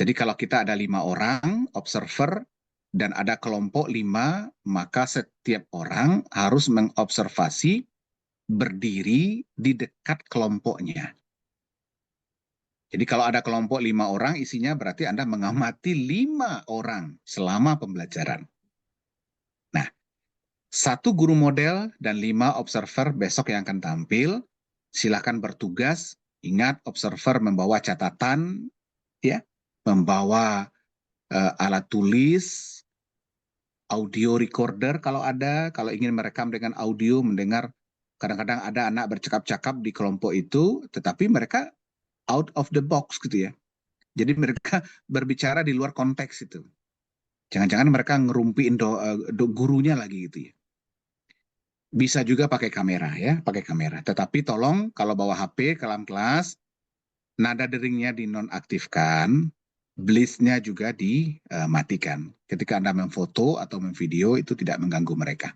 Jadi kalau kita ada 5 orang observer dan ada kelompok 5, maka setiap orang harus mengobservasi berdiri di dekat kelompoknya. Jadi kalau ada kelompok 5 orang, isinya berarti Anda mengamati 5 orang selama pembelajaran. Nah, 1 guru model dan 5 observer besok yang akan tampil, silakan bertugas. Ingat, observer membawa catatan, ya, membawa alat tulis, audio recorder kalau ada, kalau ingin merekam dengan audio, mendengar. Kadang-kadang ada anak bercakap-cakap di kelompok itu, tetapi mereka out of the box gitu ya. Jadi mereka berbicara di luar konteks itu. Jangan-jangan mereka ngerumpiin gurunya lagi gitu ya. Bisa juga pakai kamera ya, pakai kamera. Tetapi tolong kalau bawa HP ke dalam kelas, nada deringnya dinonaktifkan, blitz-nya juga dimatikan. Ketika Anda memfoto atau memvideo itu tidak mengganggu mereka.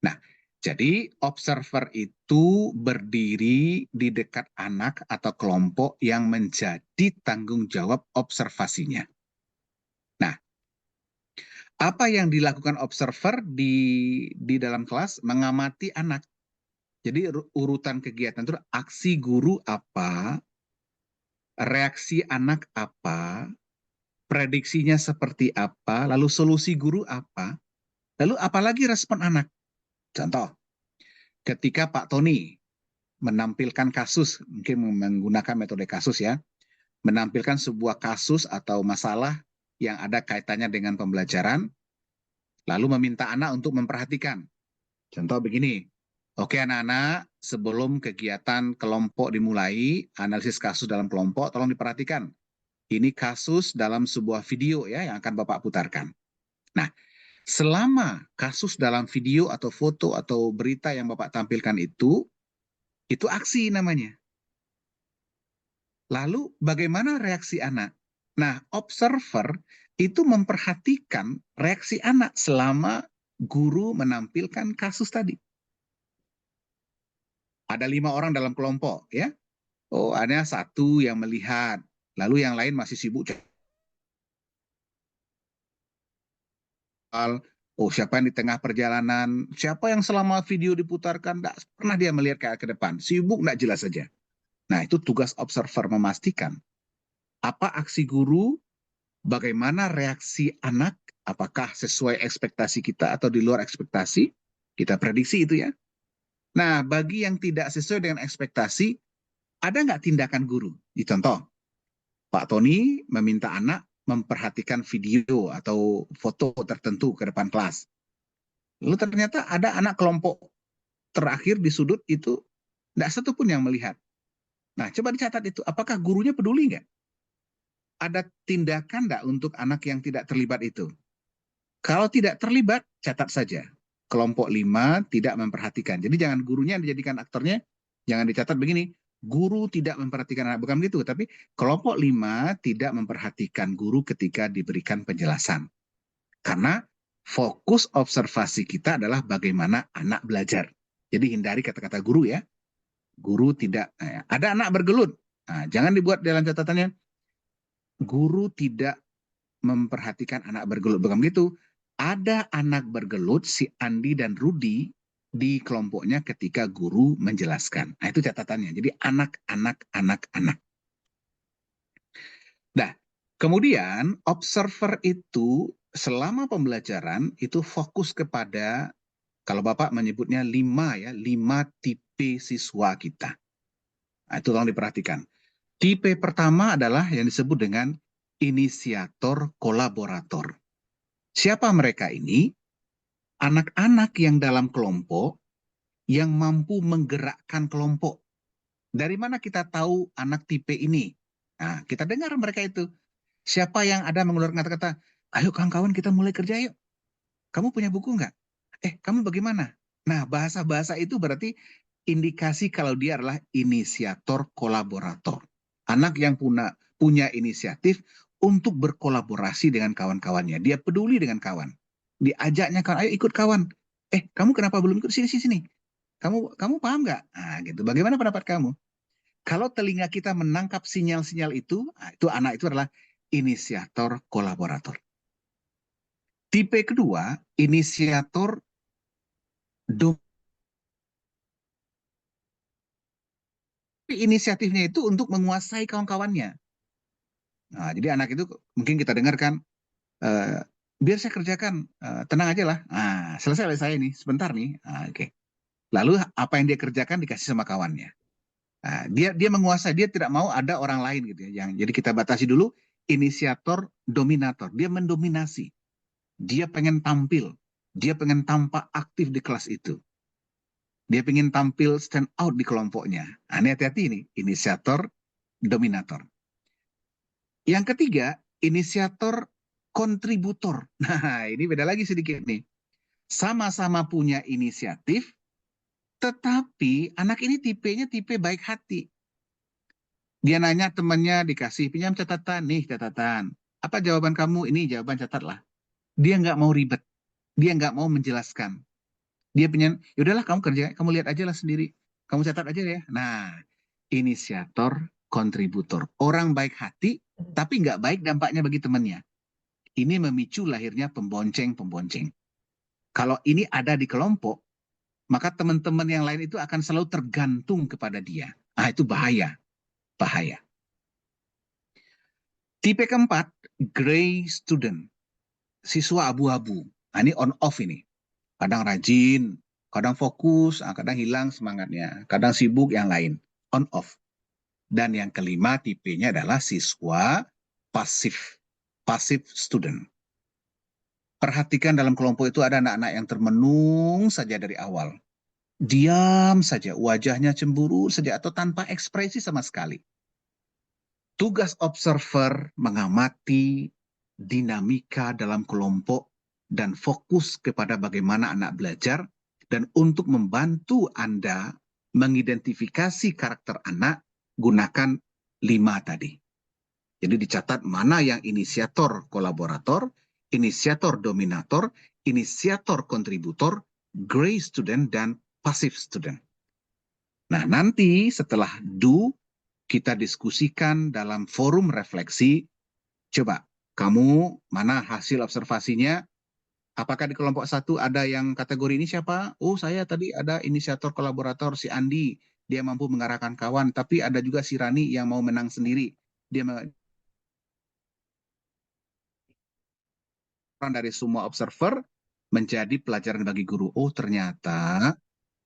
Nah, jadi observer itu berdiri di dekat anak atau kelompok yang menjadi tanggung jawab observasinya. Nah, apa yang dilakukan observer di dalam kelas? Mengamati anak. Jadi urutan kegiatan itu aksi guru apa, reaksi anak apa, prediksinya seperti apa, lalu solusi guru apa, lalu apalagi respon anak. Contoh, ketika Pak Tony menampilkan kasus, mungkin menggunakan metode kasus ya, menampilkan sebuah kasus atau masalah yang ada kaitannya dengan pembelajaran, lalu meminta anak untuk memperhatikan. Contoh begini, oke anak-anak, sebelum kegiatan kelompok dimulai, analisis kasus dalam kelompok, tolong diperhatikan. Ini kasus dalam sebuah video ya yang akan Bapak putarkan. Nah, selama kasus dalam video atau foto atau berita yang Bapak tampilkan itu aksi namanya. Lalu bagaimana reaksi anak? Nah, observer itu memperhatikan reaksi anak selama guru menampilkan kasus tadi. Ada 5 orang dalam kelompok, ya. Oh, ada 1 yang melihat, lalu yang lain masih sibuk. Oh, siapa yang di tengah perjalanan? Siapa yang selama video diputarkan tidak pernah dia melihat ke depan? Sibuk, tidak jelas saja. Nah, itu tugas observer memastikan apa aksi guru, bagaimana reaksi anak, apakah sesuai ekspektasi kita atau di luar ekspektasi, kita prediksi itu ya. Nah, bagi yang tidak sesuai dengan ekspektasi, ada nggak tindakan guru? Contoh, Pak Tony meminta anak memperhatikan video atau foto tertentu ke depan kelas. Lalu ternyata ada anak kelompok terakhir di sudut itu, tidak satu pun yang melihat. Nah, coba dicatat itu, apakah gurunya peduli nggak? Ada tindakan nggak untuk anak yang tidak terlibat itu? Kalau tidak terlibat, catat saja. Kelompok 5 tidak memperhatikan. Jadi jangan gurunya yang dijadikan aktornya, jangan dicatat begini, guru tidak memperhatikan anak, bukan begitu. Tapi kelompok 5 tidak memperhatikan guru ketika diberikan penjelasan. Karena fokus observasi kita adalah bagaimana anak belajar. Jadi hindari kata-kata guru ya. Guru tidak, ada anak bergelut. Nah, jangan dibuat dalam catatannya, guru tidak memperhatikan anak bergelut. Bukan begitu. Ada anak bergelut, si Andi dan Rudi, di kelompoknya ketika guru menjelaskan. Nah, itu catatannya. Jadi anak-anak. Nah, kemudian observer itu selama pembelajaran itu fokus kepada, kalau Bapak menyebutnya 5 ya, 5 tipe siswa kita. Nah, itu tolong diperhatikan. Tipe pertama adalah yang disebut dengan inisiator kolaborator. Siapa mereka ini? Anak-anak yang dalam kelompok yang mampu menggerakkan kelompok. Dari mana kita tahu anak tipe ini? Nah, kita dengar mereka itu. Siapa yang ada mengeluarkan kata-kata, ayo kawan-kawan kita mulai kerja yuk. Kamu punya buku nggak? Kamu bagaimana? Nah, bahasa-bahasa itu berarti indikasi kalau dia adalah inisiator kolaborator. Anak yang punya inisiatif untuk berkolaborasi dengan kawan-kawannya. Dia peduli dengan kawan. Diajaknya kawan, ayo ikut kawan. Kamu kenapa belum ikut? Sini. Kamu paham nggak? Nah, gitu. Bagaimana pendapat kamu? Kalau telinga kita menangkap sinyal-sinyal itu, nah, itu anak itu adalah inisiator kolaborator. Tipe kedua, inisiator inisiatifnya itu untuk menguasai kawan-kawannya. Nah, jadi anak itu mungkin kita dengarkan, biar saya kerjakan, tenang aja lah. Nah, selesai oleh saya nih, sebentar nih. Nah, oke. Lalu apa yang dia kerjakan dikasih sama kawannya. Nah, dia menguasai, dia tidak mau ada orang lain gitu ya. Jadi kita batasi dulu inisiator dominator. Dia mendominasi. Dia pengen tampil. Dia pengen tampak aktif di kelas itu. Dia pengen tampil stand out di kelompoknya. Nah, ini hati-hati nih, inisiator dominator. Yang ketiga, inisiator kontributor. Nah, ini beda lagi sedikit nih. Sama-sama punya inisiatif, tetapi anak ini tipenya tipe baik hati. Dia nanya temannya, dikasih pinjam catatan, nih catatan. Apa jawaban kamu? Ini jawaban, catatlah. Dia nggak mau ribet. Dia nggak mau menjelaskan. Dia pengen, yaudahlah kamu kerja, kamu lihat aja lah sendiri. Kamu catat aja ya. Nah, inisiator kontributor. Orang baik hati, tapi nggak baik dampaknya bagi temannya. Ini memicu lahirnya pembonceng-pembonceng. Kalau ini ada di kelompok, maka teman-teman yang lain itu akan selalu tergantung kepada dia. Ah, itu bahaya. Bahaya. Tipe keempat, gray student. Siswa abu-abu. Nah, ini on-off ini. Kadang rajin, kadang fokus, kadang hilang semangatnya. Kadang sibuk, yang lain. On-off. Dan yang kelima tipenya adalah siswa pasif. Passive student. Perhatikan dalam kelompok itu ada anak-anak yang termenung saja dari awal. Diam saja, wajahnya cemburu saja atau tanpa ekspresi sama sekali. Tugas observer mengamati dinamika dalam kelompok dan fokus kepada bagaimana anak belajar, dan untuk membantu Anda mengidentifikasi karakter anak, gunakan 5 tadi. Jadi dicatat mana yang inisiator kolaborator, inisiator dominator, inisiator kontributor, gray student, dan passive student. Nah, nanti setelah do, kita diskusikan dalam forum refleksi. Coba, kamu mana hasil observasinya? Apakah di kelompok 1 ada yang kategori ini siapa? Oh, saya tadi ada inisiator kolaborator si Andi. Dia mampu mengarahkan kawan, tapi ada juga si Rani yang mau menang sendiri. Dia dari semua observer menjadi pelajaran bagi guru. Oh, ternyata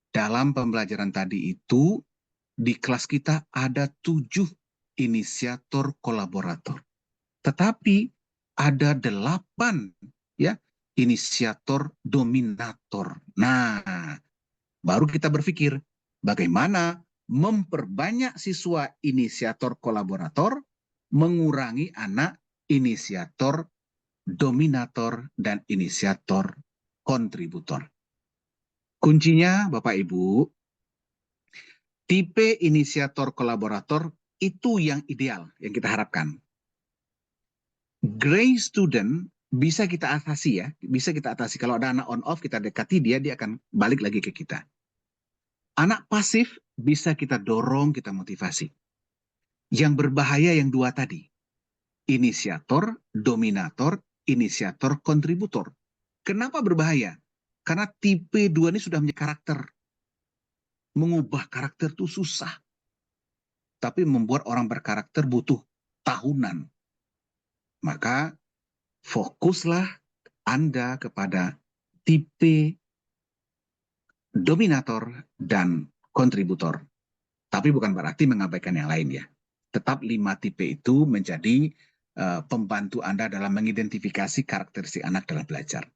dalam pembelajaran tadi itu di kelas kita ada 7 inisiator kolaborator. Tetapi ada 8 ya inisiator dominator. Nah, baru kita berpikir bagaimana memperbanyak siswa inisiator kolaborator, mengurangi anak inisiator dominator, dan inisiator kontributor. Kuncinya, Bapak Ibu, tipe inisiator kolaborator itu yang ideal, yang kita harapkan. Gray student bisa kita atasi ya, bisa kita atasi. Kalau ada anak on off, kita dekati dia, dia akan balik lagi ke kita. Anak pasif bisa kita dorong, kita motivasi. Yang berbahaya yang 2 tadi, inisiator, dominator, inisiator, kontributor. Kenapa berbahaya? Karena tipe 2 ini sudah punya karakter. Mengubah karakter itu susah. Tapi membuat orang berkarakter butuh tahunan. Maka fokuslah Anda kepada tipe dominator dan kontributor. Tapi bukan berarti mengabaikan yang lain ya. Tetap 5 tipe itu menjadi pembantu Anda dalam mengidentifikasi karakteristik anak dalam belajar.